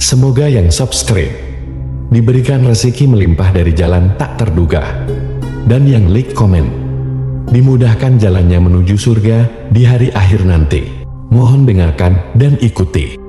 Semoga yang subscribe diberikan rezeki melimpah dari jalan tak terduga, dan yang like komen dimudahkan jalannya menuju surga di hari akhir nanti. Mohon dengarkan dan ikuti.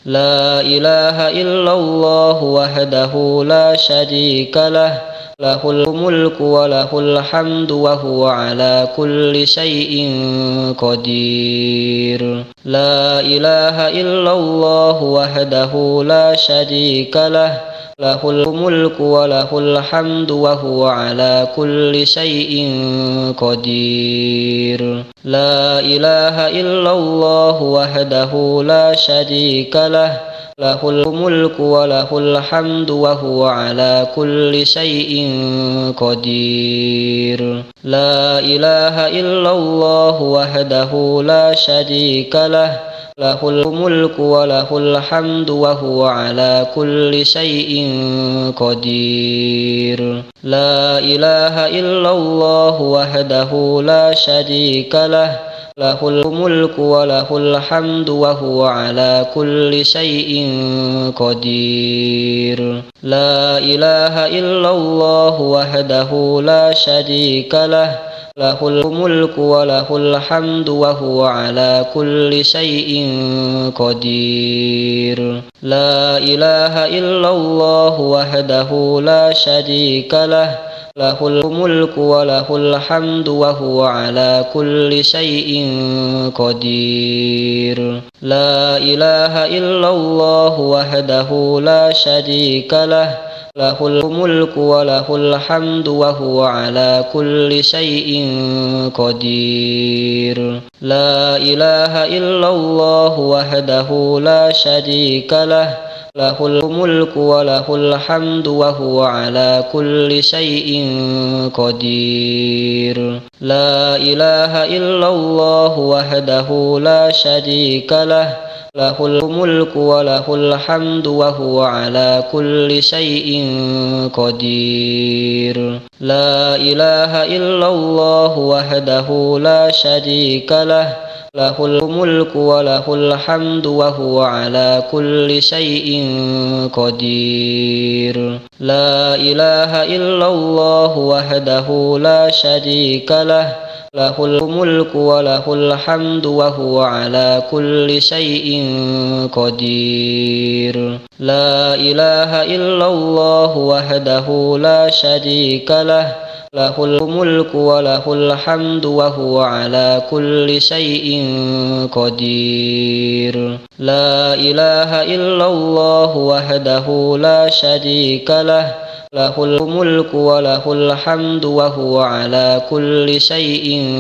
La ilaha illallah wahdahu la syarika lah, lahul mulku wa lahul hamdu wa huwa ala kulli syai'in qadir. La ilaha illallah wahdahu la syarika lah, lahul mulku wa lahul hamdu wa huwa ala kulli syai'in qadir. La ilaha illallah wahdahu la syarika lah, lahul mulku wa lahul hamdu wa huwa ala kulli syai'in qadir. La ilaha illallah wahdahu la syarika lah, lahul mulku wa lahul hamdu wa huwa ala kulli syai'in qadir. La ilaha illallah wahdahu la syarika lah, lahul mulku wa lahul hamdu wa huwa ala kulli syai'in qadir. La ilaha illallah wahdahu la syarika lah, lahul mulku wa lahul hamdu wa huwa ala kulli syai'in qadir. La ilaha illallah wahdahu la syarika lah, lahul mulku wa lahul hamdu wa huwa ala kulli syai'in qadir. La ilaha illallah wahdahu la syarika lah, lahul mulku wa lahul hamdu wa huwa ala kulli syai'in qadir. La ilaha illallah wahdahu la syarika lah, lahul mulku wa lahul hamdu wa huwa ala kulli syai'in qadir. La ilaha illallah wahdahu la syarika lah, lahul mulku wa lahul hamdu wa huwa ala kulli syai'in qadir. La ilaha illallah wahdahu la syarika lah, lahul mulku wa lahul hamdu wa huwa ala kulli syai'in qadir. La ilaha illallah wahdahu la syarika lah, lahul mulku wa lahul hamdu wa huwa ala kulli syai'in qadir. La ilaha illallah wahdahu la syarika lah, lahul mulku wa lahul hamdu wa huwa ala kulli syai'in qadir. La ilaha illallah wahdahu la syarika lah, lahul mulku wa lahul hamdu wa huwa ala kulli syai'in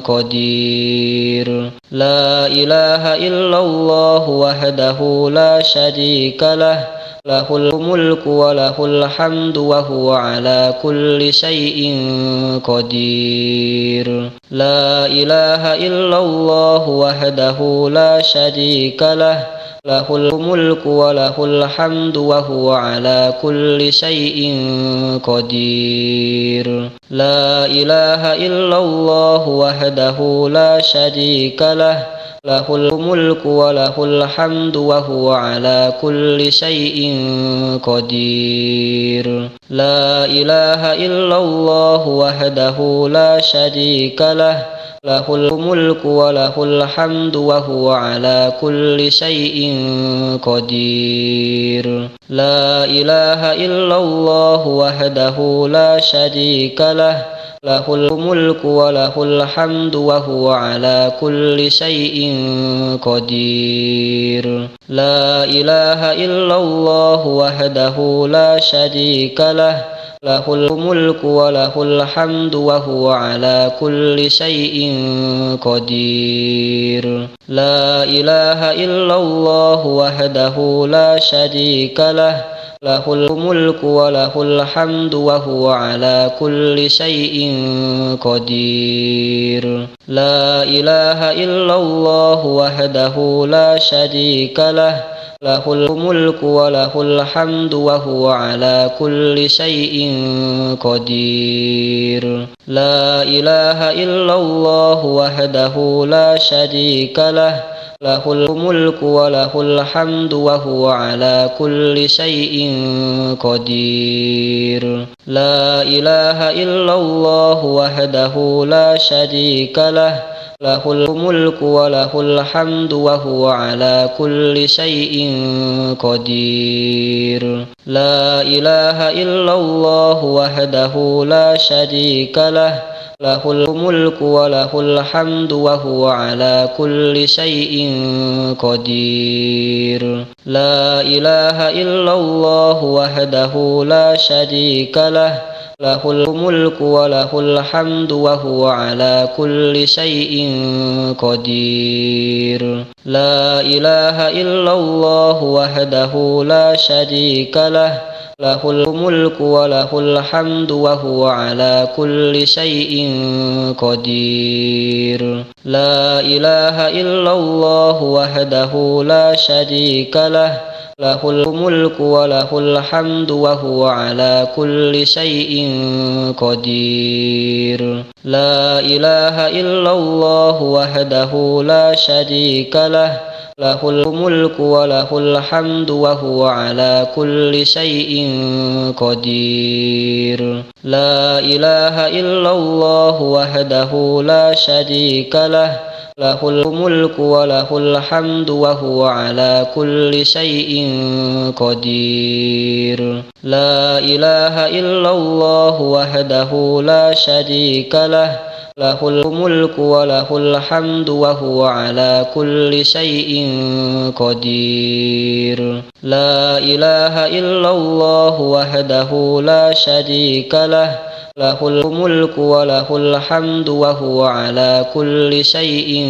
qadir. La ilaha illallah wahdahu la syarika lah, lahul mulku wa lahul hamdu wa huwa ala kulli syai'in qadir. La ilaha illallah wahdahu la syarika lah, lahul mulku wa lahul hamdu wa huwa ala kulli syai'in qadir. La ilaha illallah wahdahu la syarika lah, lahul mulku wa lahul hamdu wa huwa ala kulli syai'in qadir. La ilaha illallah wahdahu la syarika lah, lahul mulku wa lahul hamdu wa huwa ala kulli syai'in qadir. La ilaha illallah wahdahu la syarika lah, lahul mulku wa lahul hamdu wa huwa ala kulli syai'in qadir. La ilaha illallah wahdahu la syarika lah, lahul mulku wa lahul hamdu wa huwa ala kulli syai'in qadir. La ilaha illallah wahdahu la syarika lah, lahul mulku wa lahul hamdu wa huwa ala kulli syai'in qadir. La ilaha illallah wahdahu la syarika lah, lahul mulku wa lahul hamdu wa huwa ala kulli syai'in qadir. La ilaha illallah wahdahu la syarika lah, lahul mulku wa lahul hamdu wa huwa ala kulli syai'in qadir. La ilaha illallah wahdahu la syarika lah, lahul mulku wa lahul hamdu wa huwa ala kulli syai'in qadir. La ilaha illallah wahdahu la syarika lah, lahul mulku wa lahul hamdu wa huwa ala kulli syai'in qadir. La ilaha illallah wahdahu la syarika lah, lahul mulku wa lahul hamdu wa huwa ala kulli syai'in qadir. La ilaha illallah wahdahu la syarika lah, lahul mulku wa lahul hamdu wa huwa ala kulli syai'in qadir. La ilaha illallah wahdahu la syarika lah, lahul mulku wa lahul hamdu wa huwa ala kulli syai'in qadir. La ilaha illallah wahdahu la syarika lah, lahul mulku wa lahul hamdu wa huwa ala kulli syai'in qadir. La ilaha illallah wahdahu la syarika lah, lahul mulku wa lahul hamdu wa huwa ala kulli syai'in qadir. La ilaha illallah wahdahu la syarika lah, lahul mulku wa lahul hamdu wa huwa ala kulli syai'in qadir. La ilaha illallah wahdahu la syarika lah, lahul mulku wa lahul hamdu wa huwa ala kulli syai'in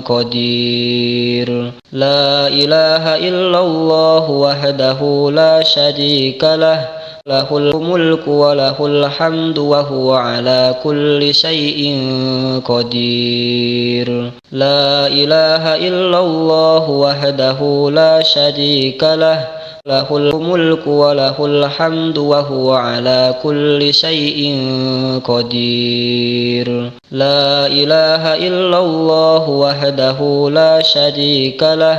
qadir. La ilaha illallah wahdahu la syarika lah, lahul mulku wa lahul hamdu wa huwa ala kulli syai'in qadir. La ilaha illallah wahdahu la syarika lah, lahul mulku wa lahul hamdu wa huwa ala kulli syai'in qadir. La ilaha illallah wahdahu la syarika lah,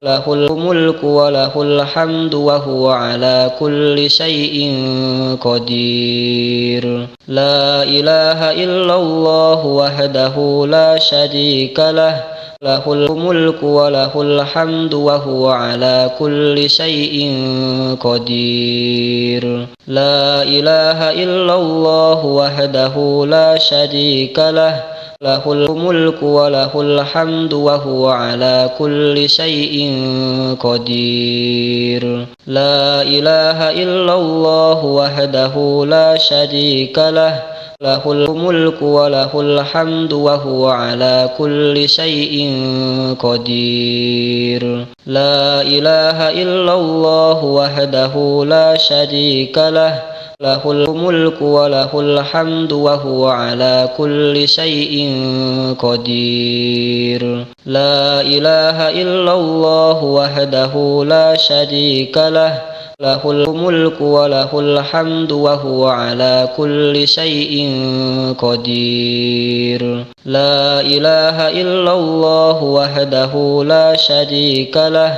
lahul mulku wa lahul hamdu wa huwa ala kulli syai'in qadir. La ilaha illallah wahdahu la syarika lah, lahul mulku wa lahul hamdu wa huwa ala kulli syai'in qadir. La ilaha illallah wahdahu la syarika lah, lahul mulku wa lahul hamdu wa huwa ala kulli syai'in qadir. La ilaha illallah wahdahu la syarika lah, lahul mulku wa lahul hamdu wa huwa ala kulli syai'in qadir. La ilaha illallah wahdahu la syarika lah, lahul mulku wa lahul hamdu wa huwa ala kulli syai'in qadir. La ilaha illallah wahdahu la syarika lah, lahul mulku wa lahul hamdu wa huwa ala kulli syai'in qadir. La ilaha illallah wahdahu la syarika lah,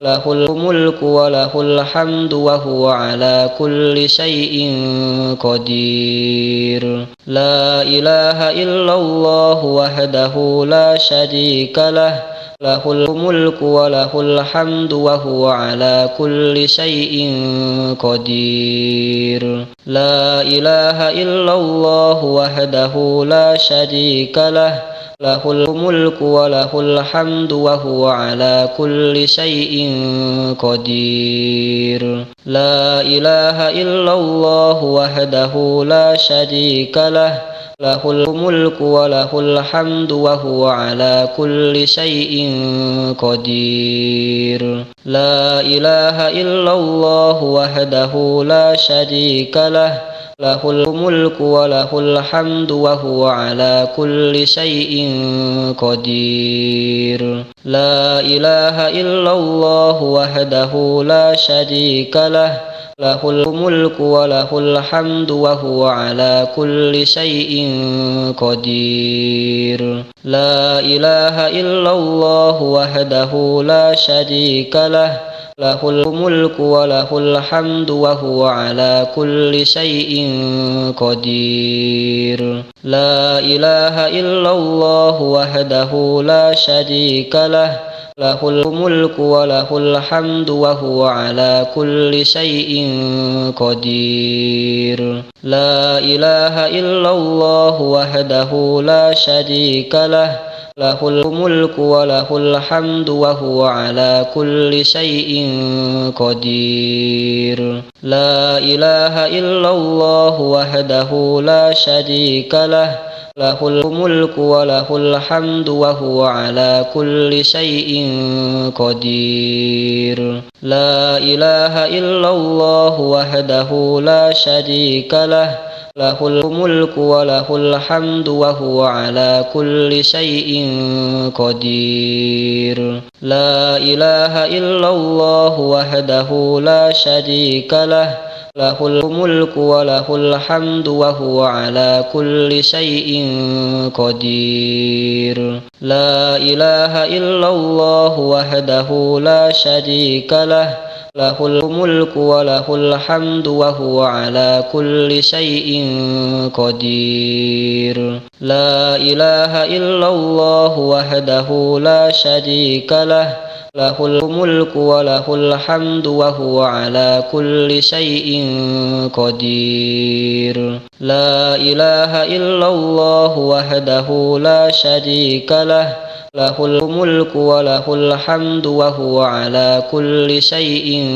lahul mulku wa lahul hamdu wa huwa ala kulli syai'in qadir. La ilaha illallah wahdahu la syarika lah, lahul mulku wa lahul hamdu wa huwa ala kulli syai'in qadir. La ilaha illallah wahdahu la syarika lah, lahul mulku wa lahul hamdu wa huwa ala kulli syai'in qadir. La ilaha illallah wahdahu la syarika lah, lahul mulku wa lahul hamdu wa huwa ala kulli syai'in qadir. La ilaha illallah wahdahu la syarika lah, lahul mulku wa lahul hamdu wa huwa ala kulli syai'in qadir. La ilaha illallah wahdahu la syarika lah, lahul mulku wa lahul hamdu wa huwa ala kulli syai'in qadir. La ilaha illallah wahdahu la syarika lah, lahul mulku wa lahul hamdu wa huwa ala kulli syai'in qadir. La ilaha illallah wahdahu la syarika lah, lahul mulku wa lahul hamdu wa huwa ala kulli syai'in qadir. La ilaha illallah wahdahu la syarika lah, lahul mulku wa lahul hamdu wa huwa ala kulli syai'in qadir. La ilaha illallah wahdahu la syarika lah, lahul mulku wa lahul hamdu wa huwa ala kulli syai'in qadir. La ilaha illallah wahdahu la syarika lah, lahul mulku wa lahul hamdu wa huwa ala kulli syai'in qadir. La ilaha illallah wahdahu la syarika lah, lahul mulku wa lahul hamdu wa huwa ala kulli syai'in qadir. La ilaha illallah wahdahu la syarika lah, lahul mulku wa lahul hamdu wa huwa ala kulli syai'in qadir. La ilaha illallah wahdahu la syarika lah, lahul mulku wa lahul hamdu wa huwa ala kulli syai'in qadir. La ilaha illallah wahdahu la syarika lah, lahul mulku wa lahul hamdu wa huwa ala kulli syai'in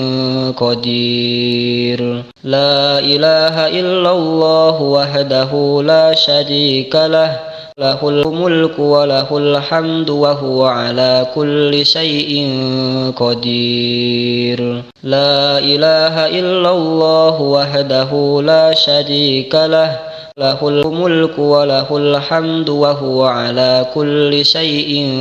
qadir. La ilaha illallah wahdahu la syarika lah, lahul mulku wa lahul hamdu wa huwa ala kulli syai'in qadir. La ilaha illallah wahdahu la syarika lah, lahul mulku wa lahul hamdu wa huwa ala kulli syai'in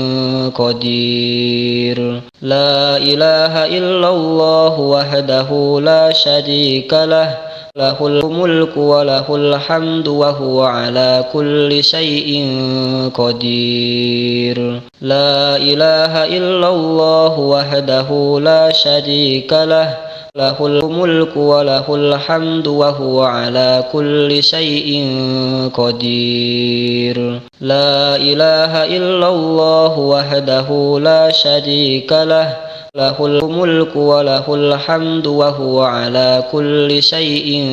qadir. La ilaha illallah wahdahu la syarika lah, lahul mulku wa lahul hamdu wa huwa ala kulli syai'in qadir. La ilaha illallah wahdahu la syarika lah, lahul mulku wa lahul hamdu wa huwa ala kulli syai'in qadir. La ilaha illallah wahdahu la syarika lah, lahul mulku wa lahul hamdu wa huwa ala kulli syai'in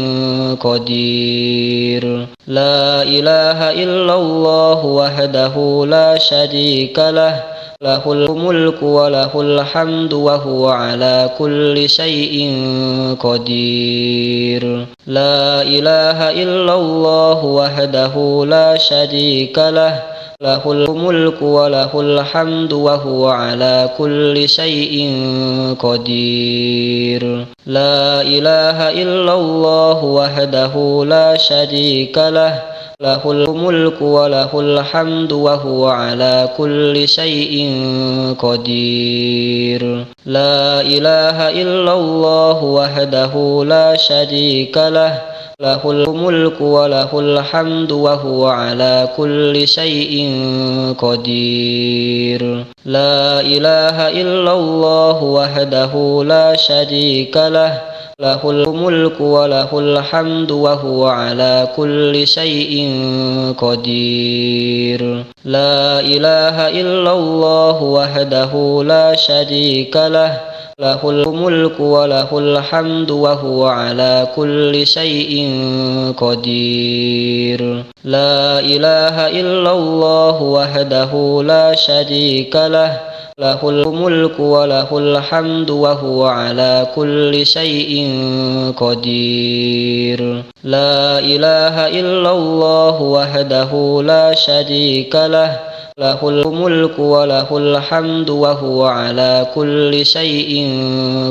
qadir. La ilaha illallah wahdahu la syarika lah, lahul mulku wa lahul hamdu wa huwa ala kulli syai'in qadir. La ilaha illallah wahdahu la syarika lah, lahul mulku wa lahul hamdu wa huwa ala kulli syai'in qadir. La ilaha illallah wahdahu la syarika lah, lahul mulku wa lahul hamdu wa huwa ala kulli syai'in qadir. La ilaha illallah wahdahu la syarika lah, lahul mulku wa lahul hamdu wa huwa ala kulli syai'in qadir. La ilaha illallah wahdahu la syarika lah, lahul mulku wa lahul hamdu wa huwa ala kulli syai'in qadir. La ilaha illallah wahdahu la syarika lah, lahul mulku wa lahul hamdu wa huwa ala kulli syai'in qadir. La ilaha illallah wahdahu la syarika lah, lahul mulku wa lahul hamdu wa huwa ala kulli syai'in qadir. La ilaha illallah wahdahu la syarika lah, له الملك وله الحمد وهو على كل شيء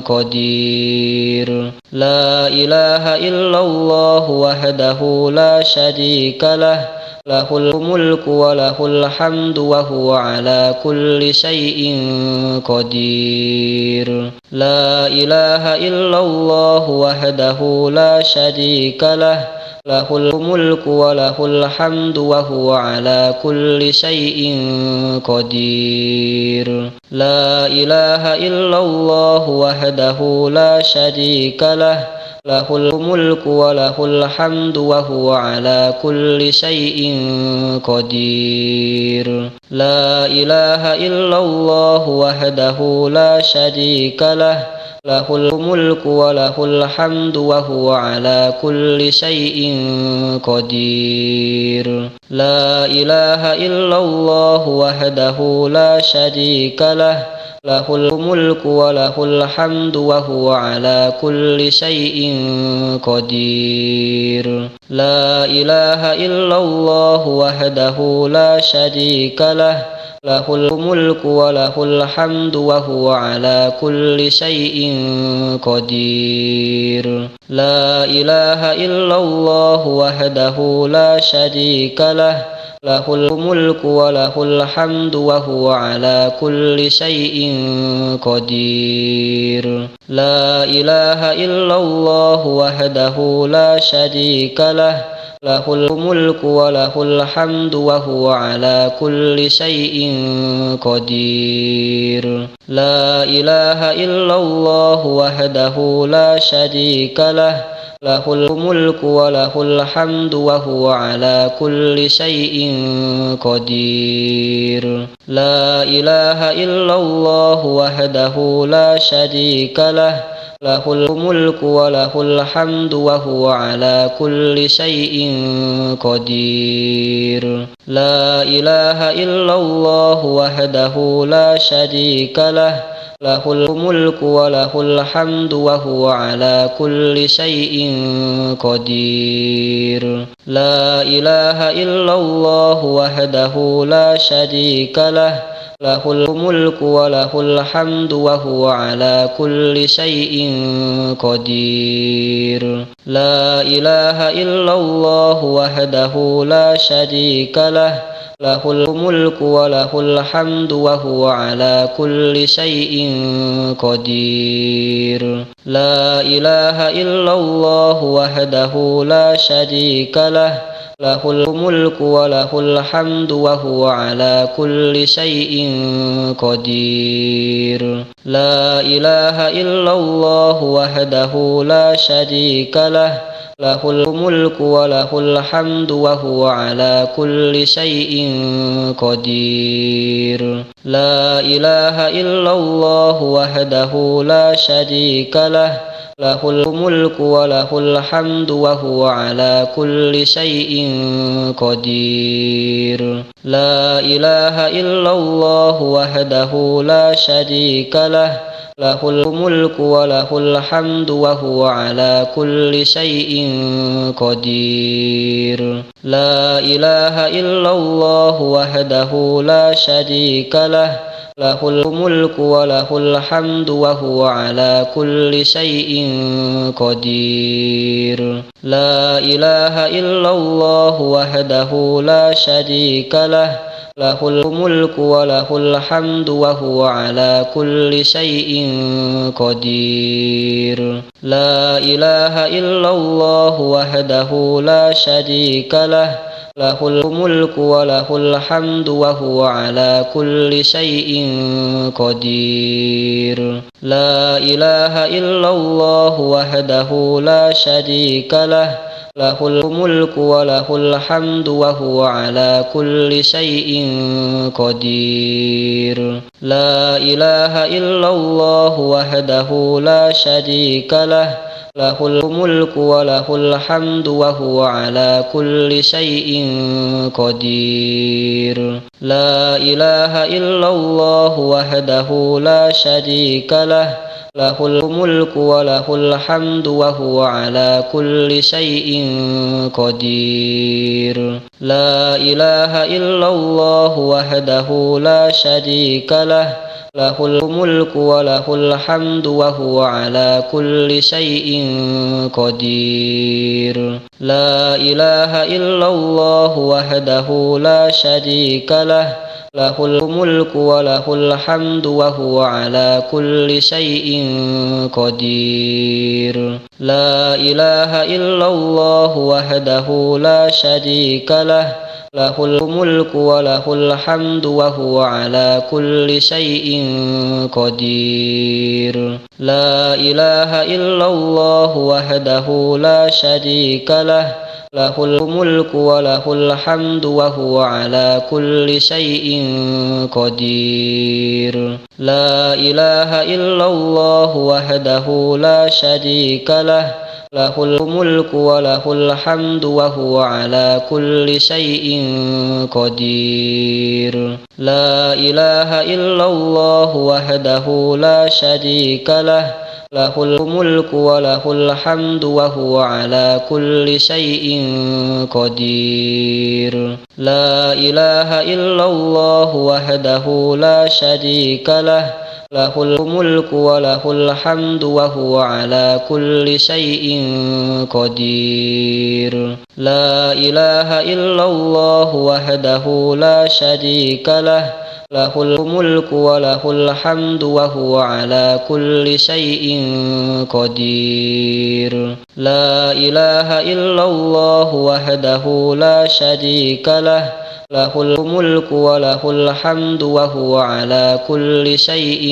قدير لا إله إلا الله وحده لا شريك له له الملك وله الحمد وهو على كل شيء قدير لا إله إلا الله وحده لا شريك له له الملك وله الحمد وهو على كل شيء قدير لا إله إلا الله وحده لا شريك له له الملك وله الحمد وهو على كل شيء قدير لا إله إلا الله وحده لا شريك له له الملك وله الحمد وهو على كل شيء قدير لا إله إلا الله وحده لا شريك له له الملك وله الحمد وهو على كل شيء قدير لا إله إلا الله وحده لا شريك له له الملك وله الحمد وهو على كل شيء قدير لا إله إلا الله وحده لا شريك له له الملك وله الحمد وهو على كل شيء قدير لا إله إلا الله وحده لا شريك له له الملك وله الحمد وهو على كل شيء قدير لا إله إلا الله وحده لا شريك له له الملك وله الحمد وهو على كل شيء قدير لا إله إلا الله وحده لا شريك له له الملك وله الحمد وهو على كل شيء قدير لا إله إلا الله وحده لا شريك له له الملك وله الحمد وهو على كل شيء قدير لا إله إلا الله وحده لا شريك له له الملك وله الحمد وهو على كل شيء قدير لا إله إلا الله وحده لا شريك له له الملك وله الحمد وهو على كل شيء قدير لا إله إلا الله وحده لا شريك له له الملك وله الحمد وهو على كل شيء قدير لا إله إلا الله وحده لا شريك له له الملك وله الحمد وهو على كل شيء قدير لا إله إلا الله وحده لا شريك له له الملك وله الحمد وهو على كل شيء قدير لا إله إلا الله وحده لا شريك له له الملك وله الحمد وهو على كل شيء قدير لا إله إلا الله وحده لا شريك له له الملك وله الحمد وهو على كل شيء قدير لا إله إلا الله وحده لا شريك له له الملك وله الحمد وهو على كل شيء قدير لا إله إلا الله وحده لا شريك له له الملك وله الحمد وهو على كل شيء قدير لا إله إلا الله وحده لا شريك له له الملك وله الحمد وهو على كل شيء قدير لا إله إلا الله وحده لا شريك له له الملك وله الحمد وهو على كل شيء قدير. لا إله إلا الله وحده لا شريك له له الملك وله الحمد وهو على كل شيء قدير. لا إله إلا الله وحده لا شريك له له الملك وله الحمد وهو على كل شيء قدير. لا إله إلا الله وحده لا شريك له له الملك وله الحمد وهو على كل شيء قدير. لا إله إلا الله وحده لا شريك له له الملك وله الحمد وهو على كل شيء قدير. لا إله إلا الله وحده لا شريك له له الملك وله الحمد وهو على كل شيء قدير. لا إله إلا الله وحده لا شريك له له الملك وله الحمد وهو على كل شيء قدير. لا إله إلا الله وحده لا شريك له له الملك وله الحمد وهو على كل شيء قدير. لا إله إلا الله وحده لا شريك له له الملك وله الحمد وهو على كل شيء قدير. لا إله إلا الله وحده لا شريك له له الملك وله الحمد وهو على كل شيء قدير. لا إله إلا الله وحده لا شريك له له الملك وله الحمد وهو على كل شيء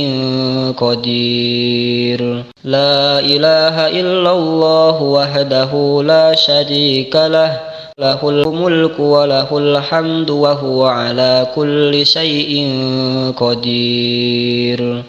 قدير. لا إله إلا الله وحده لا شريك له له الملك وله الحمد وهو على كل شيء قدير.